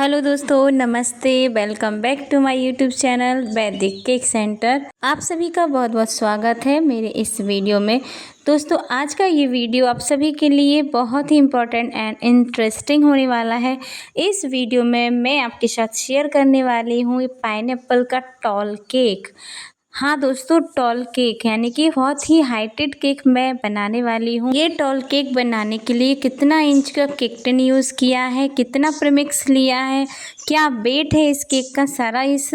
Hello दोस्तों, नमस्ते। Welcome back to my YouTube channel Vaidik cake centre. आप सभी का बहुत बहुत स्वागत है मेरे इस वीडियो में। दोस्तों, आज का ये वीडियो आप सभी के लिए बहुत ही इम्पोर्टेंट एंड इंटरेस्टिंग होने वाला है। इस वीडियो में मैं आपके साथ शेयर करने वाली हूँ पाइनएप्पल का टॉल केक। हाँ दोस्तों, टॉल केक यानी कि बहुत ही हाइटेड केक मैं बनाने वाली हूँ। ये टॉल केक बनाने के लिए कितना इंच का केक टिन यूज़ किया है, कितना प्रीमिक्स लिया है, क्या वेट है इस केक का, सारा इस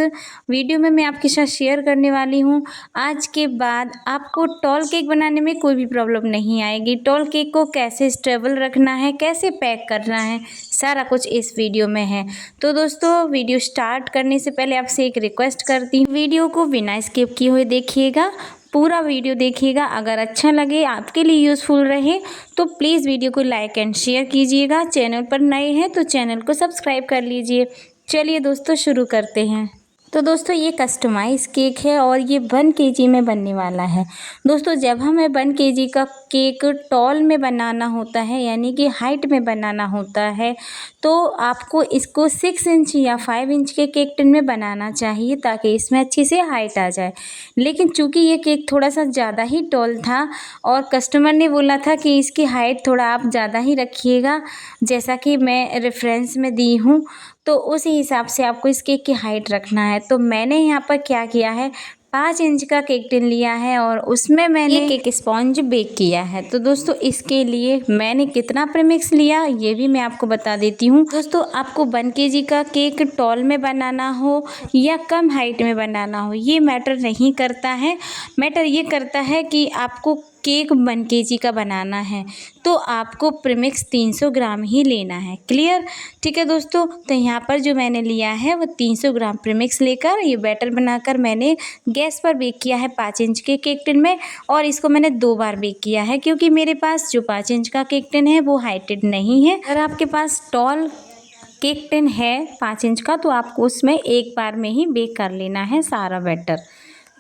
वीडियो में मैं आपके साथ शेयर करने वाली हूँ। आज के बाद आपको टॉल केक बनाने में कोई भी प्रॉब्लम नहीं आएगी। टॉल केक को कैसे स्टेबल रखना है, कैसे पैक करना है, सारा कुछ इस वीडियो में है। तो दोस्तों, वीडियो स्टार्ट करने से पहले आपसे एक रिक्वेस्ट करती हूँ, वीडियो को बिना स्किप किए हुए देखिएगा, पूरा वीडियो देखिएगा। अगर अच्छा लगे, आपके लिए यूज़फुल रहे तो प्लीज़ वीडियो को लाइक एंड शेयर कीजिएगा। चैनल पर नए हैं तो चैनल को सब्सक्राइब कर लीजिए। चलिए दोस्तों, शुरू करते हैं। तो दोस्तों, ये कस्टमाइज़ केक है और ये 1 केजी में बनने वाला है। दोस्तों, जब हमें 1 केजी का केक टॉल में बनाना होता है यानी कि हाइट में बनाना होता है, तो आपको इसको 6 इंच या 5 इंच के केक टिन में बनाना चाहिए ताकि इसमें अच्छी से हाइट आ जाए। लेकिन चूँकि ये केक थोड़ा सा ज़्यादा ही टॉल था और कस्टमर ने बोला था कि इसकी हाइट थोड़ा आप ज़्यादा ही रखिएगा, जैसा कि मैं रेफरेंस में दी हूँ, तो उसी हिसाब से आपको इस केक की हाइट रखना है। तो मैंने यहाँ पर क्या किया है, 5 इंच का केक टिन लिया है और उसमें मैंने केक स्पॉन्ज बेक किया है। तो दोस्तों, इसके लिए मैंने कितना प्रीमिक्स लिया ये भी मैं आपको बता देती हूँ। दोस्तों, आपको 1 केजी का केक टॉल में बनाना हो या कम हाइट में बनाना हो, ये मैटर नहीं करता है। मैटर ये करता है कि आपको केक 1 केजी का बनाना है तो आपको प्रीमिक्स 300 ग्राम ही लेना है। क्लियर? ठीक है दोस्तों, तो यहाँ पर जो मैंने लिया है वो 300 ग्राम प्रीमिक्स लेकर ये बैटर बनाकर मैंने गैस पर बेक किया है 5 इंच के केक टिन में। और इसको मैंने 2 बार बेक किया है क्योंकि मेरे पास जो 5 इंच का केक टिन है वो हाइटेड नहीं है। अगर आपके पास टॉल केक टिन है 5 इंच का तो आपको उसमें एक बार में ही बेक कर लेना है सारा बैटर।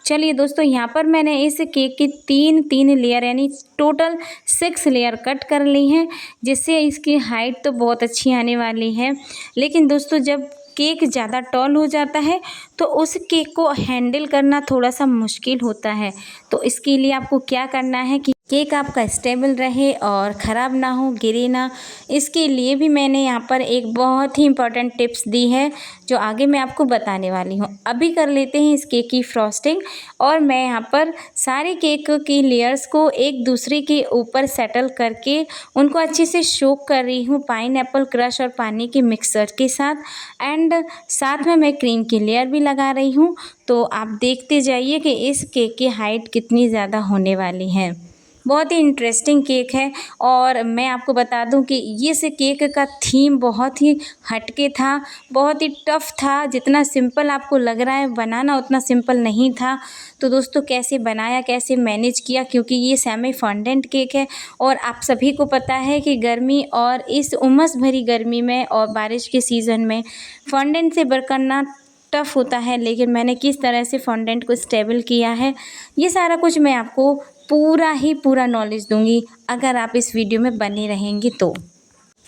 चलिए दोस्तों, यहाँ पर मैंने इस केक की 3 लेयर यानी टोटल 6 लेयर कट कर ली हैं, जिससे इसकी हाइट तो बहुत अच्छी आने वाली है। लेकिन दोस्तों, जब केक ज़्यादा टॉल हो जाता है तो उस केक को हैंडल करना थोड़ा सा मुश्किल होता है। तो इसके लिए आपको क्या करना है कि केक आपका स्टेबल रहे और ख़राब ना हो, गिरे ना, इसके लिए भी मैंने यहाँ पर एक बहुत ही इम्पॉर्टेंट टिप्स दी है जो आगे मैं आपको बताने वाली हूँ। अभी कर लेते हैं इस केक की फ्रॉस्टिंग। और मैं यहाँ पर सारे केक की लेयर्स को एक दूसरे के ऊपर सेटल करके उनको अच्छे से सोक कर रही हूँ पाइनएप्पल क्रश और पानी के मिक्सर के साथ। एंड साथ में मैं क्रीम की लेयर भी लगा रही हूँ। तो आप देखते जाइए कि इस केक की हाइट कितनी ज़्यादा होने वाली है। बहुत ही इंटरेस्टिंग केक है। और मैं आपको बता दूं कि इस केक का थीम बहुत ही हटके था, बहुत ही टफ़ था। जितना सिंपल आपको लग रहा है बनाना उतना सिंपल नहीं था। तो दोस्तों, कैसे बनाया, कैसे मैनेज किया, क्योंकि ये सेमी फॉन्डेंट केक है और आप सभी को पता है कि गर्मी और इस उमस भरी गर्मी में और बारिश के सीज़न में फॉन्डेंट से बेक करना टफ़ होता है। लेकिन मैंने किस तरह से फॉन्डेंट को स्टेबल किया है, ये सारा कुछ मैं आपको पूरा नॉलेज दूंगी अगर आप इस वीडियो में बने रहेंगी तो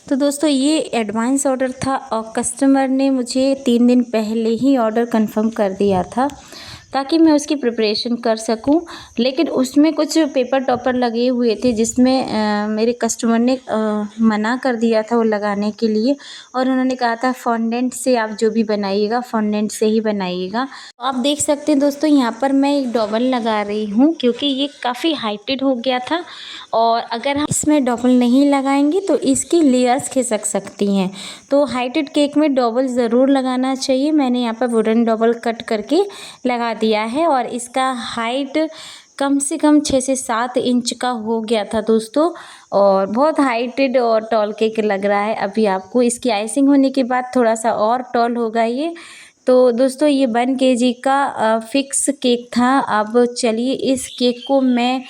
दोस्तों, ये एडवांस ऑर्डर था और कस्टमर ने मुझे 3 दिन पहले ही ऑर्डर कंफर्म कर दिया था ताकि मैं उसकी प्रिपरेशन कर सकूं। लेकिन उसमें कुछ पेपर टॉपर लगे हुए थे जिसमें मेरे कस्टमर ने मना कर दिया था वो लगाने के लिए। और उन्होंने कहा था फॉन्डेंट से आप जो भी बनाइएगा फॉन्डेंट से ही बनाइएगा। तो आप देख सकते हैं दोस्तों, यहाँ पर मैं एक डबल लगा रही हूँ क्योंकि ये काफ़ी हाइटेड हो गया था और अगर हम इसमें डबल नहीं लगाएंगे तो इसकी लेयर्स खिसक सकती हैं। तो हाइटेड केक में डबल ज़रूर लगाना चाहिए। मैंने यहाँ पर वुडन डबल कट करके लगा दिया है और इसका हाइट कम से कम 6 से 7 इंच का हो गया था दोस्तों। और बहुत हाइटेड और टॉल केक लग रहा है अभी आपको। इसकी आइसिंग होने के बाद थोड़ा सा और टॉल होगा ये। तो दोस्तों, ये 1 केजी का फिक्स केक था। अब चलिए, इस केक को मैं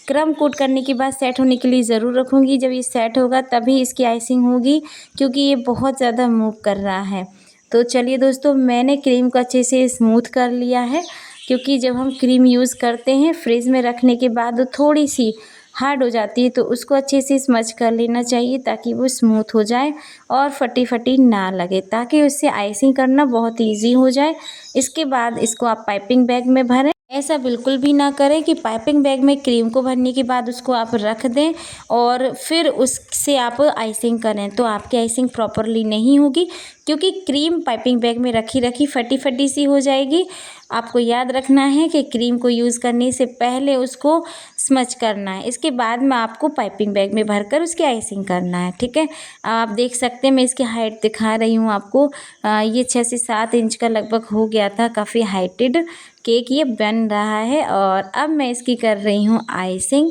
क्रम कोट करने के बाद सेट होने के लिए ज़रूर रखूँगी। जब ये सेट होगा तभी इसकी आइसिंग होगी क्योंकि ये बहुत ज़्यादा मूव कर रहा है। तो चलिए दोस्तों, मैंने क्रीम को अच्छे से स्मूथ कर लिया है क्योंकि जब हम क्रीम यूज़ करते हैं फ्रिज में रखने के बाद थोड़ी सी हार्ड हो जाती है, तो उसको अच्छे से स्मच कर लेना चाहिए ताकि वो स्मूथ हो जाए और फटी फटी ना लगे, ताकि उससे आइसिंग करना बहुत ईजी हो जाए। इसके बाद इसको आप पाइपिंग बैग में भरें। ऐसा बिल्कुल भी ना करें कि पाइपिंग बैग में क्रीम को भरने के बाद उसको आप रख दें और फिर उससे आप आइसिंग करें, तो आपकी आइसिंग प्रॉपरली नहीं होगी, क्योंकि क्रीम पाइपिंग बैग में रखी रखी फटी फटी सी हो जाएगी। आपको याद रखना है कि क्रीम को यूज़ करने से पहले उसको स्मच करना है, इसके बाद में आपको पाइपिंग बैग में भरकर उसकी आइसिंग करना है। ठीक है, आप देख सकते हैं मैं इसकी हाइट दिखा रही हूँ आपको। ये 6 से 7 इंच का लगभग हो गया था, काफ़ी हाइटेड केक ये बन रहा है। और अब मैं इसकी कर रही हूँ आइसिंग,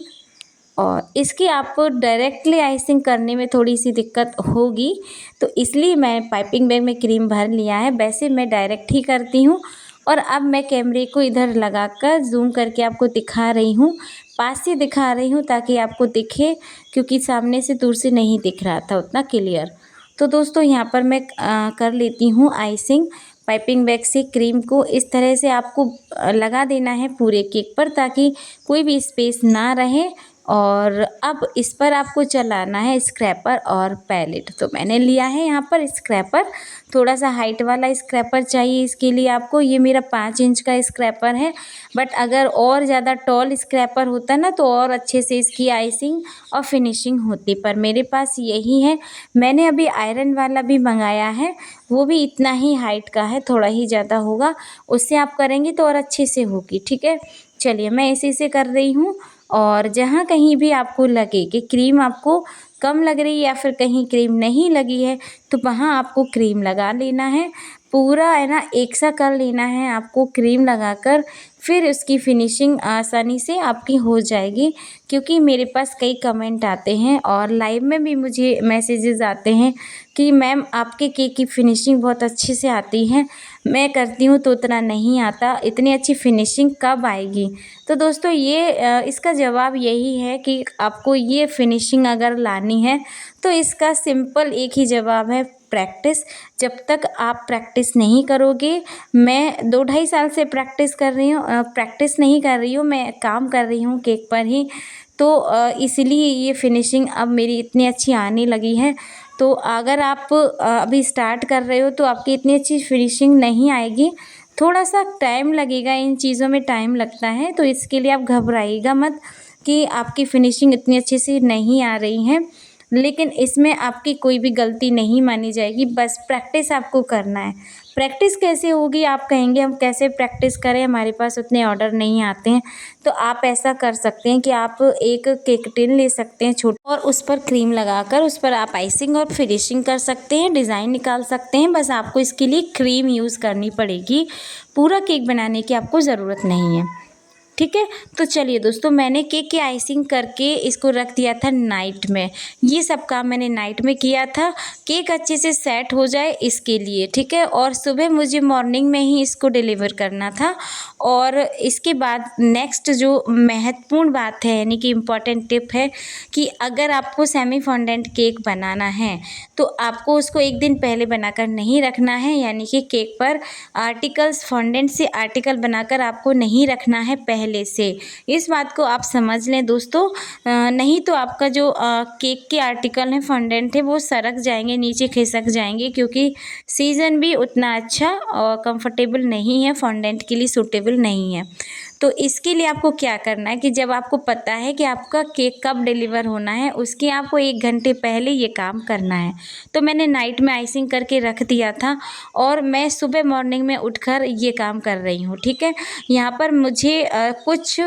और इसकी आपको डायरेक्टली आइसिंग करने में थोड़ी सी दिक्कत होगी, तो इसलिए मैं पाइपिंग बैग में क्रीम भर लिया है। वैसे मैं डायरेक्ट ही करती हूँ। और अब मैं कैमरे को इधर लगाकर जूम करके आपको दिखा रही हूँ, पास से दिखा रही हूँ ताकि आपको दिखे, क्योंकि सामने से दूर से नहीं दिख रहा था उतना क्लियर। तो दोस्तों यहाँ पर मैं कर लेती हूँ आइसिंग। पाइपिंग बैग से क्रीम को इस तरह से आपको लगा देना है पूरे केक पर, ताकि कोई भी स्पेस ना रहे। और अब इस पर आपको चलाना है स्क्रैपर और पैलेट। तो मैंने लिया है यहाँ पर स्क्रैपर, थोड़ा सा हाइट वाला स्क्रैपर चाहिए इसके लिए आपको। ये मेरा 5 इंच का स्क्रैपर है, बट अगर और ज़्यादा टॉल स्क्रैपर होता ना तो और अच्छे से इसकी आइसिंग और फिनिशिंग होती, पर मेरे पास यही है। मैंने अभी आयरन वाला भी मंगाया है, वो भी इतना ही हाइट का है, थोड़ा ही ज़्यादा होगा, उससे आप करेंगे तो और अच्छे से होगी। ठीक है, चलिए मैं इसी से कर रही हूँ। और जहाँ कहीं भी आपको लगे कि क्रीम आपको कम लग रही है या फिर कहीं क्रीम नहीं लगी है, तो वहाँ आपको क्रीम लगा लेना है। पूरा है ना एक सा कर लेना है आपको क्रीम लगाकर, फिर उसकी फिनिशिंग आसानी से आपकी हो जाएगी। क्योंकि मेरे पास कई कमेंट आते हैं और लाइव में भी मुझे मैसेजेस आते हैं कि मैम आपके केक की फिनिशिंग बहुत अच्छे से आती है, मैं करती हूँ तो उतना नहीं आता, इतनी अच्छी फिनिशिंग कब आएगी। तो दोस्तों ये इसका जवाब यही है कि आपको ये फिनिशिंग अगर लानी है तो इसका सिंपल एक ही जवाब है, प्रैक्टिस। जब तक आप प्रैक्टिस नहीं करोगे, मैं 2 ढाई साल से प्रैक्टिस कर रही हूँ, प्रैक्टिस नहीं कर रही हूँ, मैं काम कर रही हूँ केक पर ही, तो इसलिए ये फिनिशिंग अब मेरी इतनी अच्छी आने लगी है। तो अगर आप अभी स्टार्ट कर रहे हो तो आपकी इतनी अच्छी फिनिशिंग नहीं आएगी, थोड़ा सा टाइम लगेगा, इन चीज़ों में टाइम लगता है। तो इसके लिए आप घबराइएगा मत कि आपकी फिनिशिंग इतनी अच्छे से नहीं आ रही है, लेकिन इसमें आपकी कोई भी गलती नहीं मानी जाएगी, बस प्रैक्टिस आपको करना है। प्रैक्टिस कैसे होगी आप कहेंगे हम कैसे प्रैक्टिस करें, हमारे पास उतने ऑर्डर नहीं आते हैं। तो आप ऐसा कर सकते हैं कि आप एक केक टिन ले सकते हैं छोटा, और उस पर क्रीम लगाकर उस पर आप आइसिंग और फिनिशिंग कर सकते हैं, डिज़ाइन निकाल सकते हैं। बस आपको इसके लिए क्रीम यूज़ करनी पड़ेगी, पूरा केक बनाने की आपको ज़रूरत नहीं है। ठीक है, तो चलिए दोस्तों मैंने केक की आइसिंग करके इसको रख दिया था नाइट में। ये सब काम मैंने नाइट में किया था, केक अच्छे से सेट हो जाए इसके लिए। ठीक है, और सुबह मुझे मॉर्निंग में ही इसको डिलीवर करना था। और इसके बाद नेक्स्ट जो महत्वपूर्ण बात है, यानी कि इम्पॉर्टेंट टिप है कि अगर आपको सेमी फॉन्डेंट केक बनाना है तो आपको उसको एक दिन पहले बनाकर नहीं रखना है, यानी कि केक पर आर्टिकल्स फॉन्डेंट से आर्टिकल बनाकर आपको नहीं रखना है पहले से। इस बात को आप समझ लें दोस्तों, नहीं तो आपका जो केक के आर्टिकल हैं फॉन्डेंट है वो सरक जाएंगे, नीचे खिसक जाएंगे, क्योंकि सीज़न भी उतना अच्छा और कंफर्टेबल नहीं है, फॉन्डेंट के लिए सूटेबल नहीं है। तो इसके लिए आपको क्या करना है कि जब आपको पता है कि आपका केक कब डिलीवर होना है, उसके आपको 1 घंटे पहले ये काम करना है। तो मैंने नाइट में आइसिंग करके रख दिया था और मैं सुबह मॉर्निंग में उठकर ये काम कर रही हूँ। ठीक है, यहाँ पर मुझे कुछ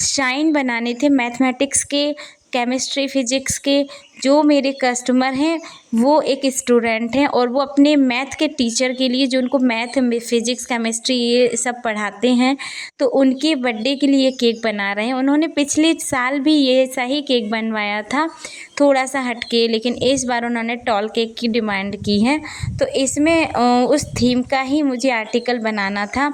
शाइन बनाने थे मैथमेटिक्स के, केमिस्ट्री फिजिक्स के। जो मेरे कस्टमर हैं वो एक स्टूडेंट हैं और वो अपने मैथ के टीचर के लिए, जो उनको मैथ फिजिक्स केमिस्ट्री ये सब पढ़ाते हैं, तो उनके बर्थडे के लिए केक बना रहे हैं। उन्होंने पिछले साल भी ये ऐसा ही केक बनवाया था, थोड़ा सा हटके, लेकिन इस बार उन्होंने टॉल केक की डिमांड की है। तो इसमें उस थीम का ही मुझे आर्टिकल बनाना था।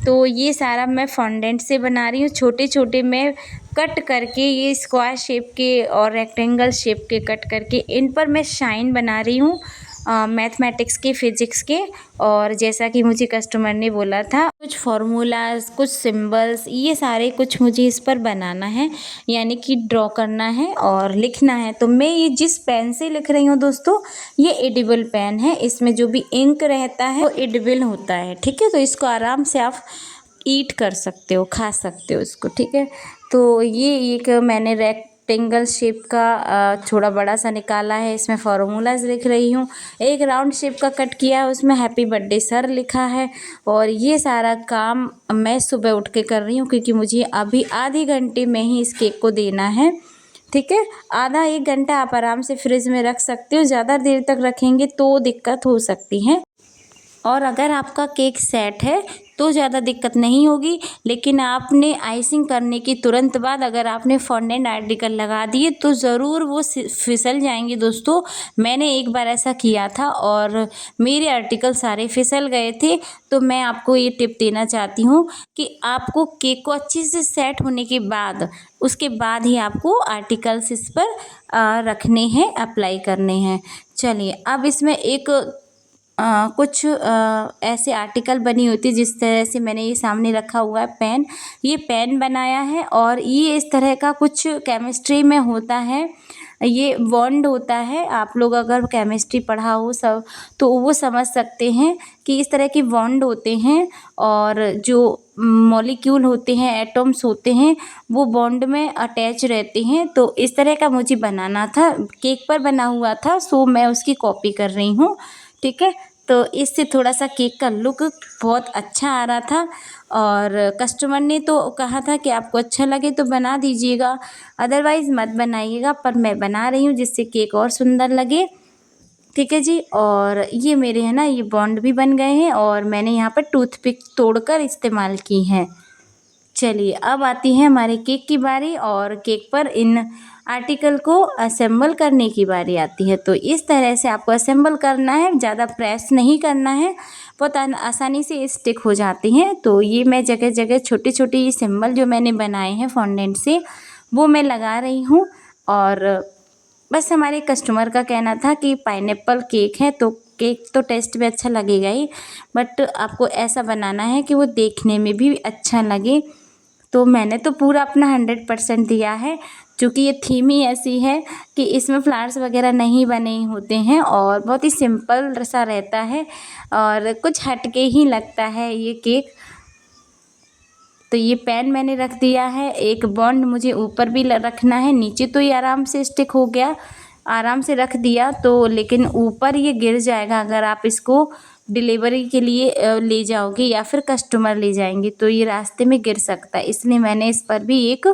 तो ये सारा मैं फॉन्डेंट से बना रही हूँ, छोटे छोटे मैं कट करके, ये स्क्वायर शेप के और रेक्टेंगल शेप के कट करके इन पर मैं शाइन बना रही हूँ। मैथमेटिक्स के, फिज़िक्स के। और जैसा कि मुझे कस्टमर ने बोला था, कुछ फार्मूलाज, कुछ सिंबल्स, ये सारे कुछ मुझे इस पर बनाना है, यानी कि ड्रॉ करना है और लिखना है। तो मैं ये जिस पेन से लिख रही हूँ दोस्तों, ये एडिबल पेन है। इसमें जो भी इंक रहता है वो एडिबल होता है, ठीक है। तो इसको आराम से आप ईट कर सकते हो, खा सकते हो इसको, ठीक है। तो ये एक मैंने रेक्टेंगल शेप का थोड़ा बड़ा सा निकाला है, इसमें फार्मूलाज लिख रही हूँ। एक राउंड शेप का कट किया है, उसमें हैप्पी बर्थडे सर लिखा है। और ये सारा काम मैं सुबह उठ के कर रही हूँ, क्योंकि मुझे अभी आधे घंटे में ही इस केक को देना है, ठीक है। आधा 1 घंटा आप आराम से फ्रिज में रख सकते हो, ज़्यादा देर तक रखेंगे तो दिक्कत हो सकती है। और अगर आपका केक सेट है तो ज़्यादा दिक्कत नहीं होगी, लेकिन आपने आइसिंग करने के तुरंत बाद अगर आपने फॉन्डेंट आर्टिकल लगा दिए तो ज़रूर वो फिसल जाएंगे दोस्तों। मैंने एक बार ऐसा किया था और मेरे आर्टिकल सारे फिसल गए थे। तो मैं आपको ये टिप देना चाहती हूँ कि आपको केक को अच्छे से सेट होने के बाद, उसके बाद ही आपको आर्टिकल्स इस पर रखने हैं, अप्लाई करने हैं। चलिए, अब इसमें एक कुछ ऐसे आर्टिकल बनी होती है, जिस तरह से मैंने ये सामने रखा हुआ है पेन, ये पेन बनाया है। और ये इस तरह का कुछ केमिस्ट्री में होता है, ये बॉन्ड होता है। आप लोग अगर केमिस्ट्री पढ़ा हो सब तो वो समझ सकते हैं कि इस तरह के बॉन्ड होते हैं, और जो मॉलिक्यूल होते हैं, एटम्स होते हैं, वो बॉन्ड में अटैच रहते हैं। तो इस तरह का मुझे बनाना था, केक पर बना हुआ था, सो मैं उसकी कॉपी कर रही हूँ, ठीक है। तो इससे थोड़ा सा केक का लुक बहुत अच्छा आ रहा था। और कस्टमर ने तो कहा था कि आपको अच्छा लगे तो बना दीजिएगा, अदरवाइज़ मत बनाइएगा। पर मैं बना रही हूँ जिससे केक और सुंदर लगे, ठीक है जी। और ये मेरे है ना, ये बॉन्ड भी बन गए हैं और मैंने यहाँ पर टूथपिक तोड़कर इस्तेमाल की है। चलिए, अब आती है हमारे केक की बारी, और केक पर इन आर्टिकल को असेंबल करने की बारी आती है। तो इस तरह से आपको असेंबल करना है, ज़्यादा प्रेस नहीं करना है, बहुत आसानी से स्टिक हो जाती हैं। तो ये मैं जगह जगह छोटे छोटे सिंबल जो मैंने बनाए हैं फॉन्डेंट से, वो मैं लगा रही हूँ। और बस हमारे कस्टमर का कहना था कि पाइनएप्पल केक है तो केक तो टेस्ट में अच्छा लगेगा ही, बट आपको ऐसा बनाना है कि वो देखने में भी अच्छा लगे। तो मैंने तो पूरा अपना 100% दिया है, क्योंकि ये थीम ही ऐसी है कि इसमें फ्लावर्स वगैरह नहीं बने होते हैं और बहुत ही सिंपल सा रहता है और कुछ हटके ही लगता है ये केक। तो ये पेन मैंने रख दिया है, एक बॉन्ड मुझे ऊपर भी रखना है, नीचे तो ये आराम से स्टिक हो गया, आराम से रख दिया तो, लेकिन ऊपर ये गिर जाएगा अगर आप इसको डिलीवरी के लिए ले जाओगे या फिर कस्टमर ले जाएंगे तो ये रास्ते में गिर सकता है। इसलिए मैंने इस पर भी एक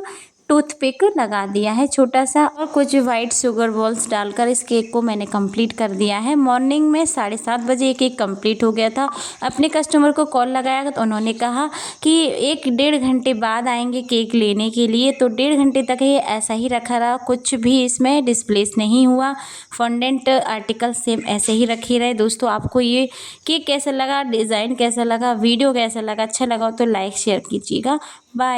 टूथपिक लगा दिया है छोटा सा, और कुछ वाइट शुगर बॉल्स डालकर इस केक को मैंने कंप्लीट कर दिया है। मॉर्निंग में 7:30 बजे केक कंप्लीट हो गया था। अपने कस्टमर को कॉल लगाया तो उन्होंने कहा कि 1-1.5 घंटे बाद आएंगे केक लेने के लिए। तो 1.5 घंटे तक ये ऐसा ही रखा रहा, कुछ भी इसमें डिस्प्लेस नहीं हुआ, फॉन्डेंट आर्टिकल सेम ऐसे ही रखे रहे। दोस्तों, आपको ये केक कैसा लगा, डिज़ाइन कैसा लगा, वीडियो कैसा लगा, अच्छा लगा तो लाइक शेयर कीजिएगा। बाय।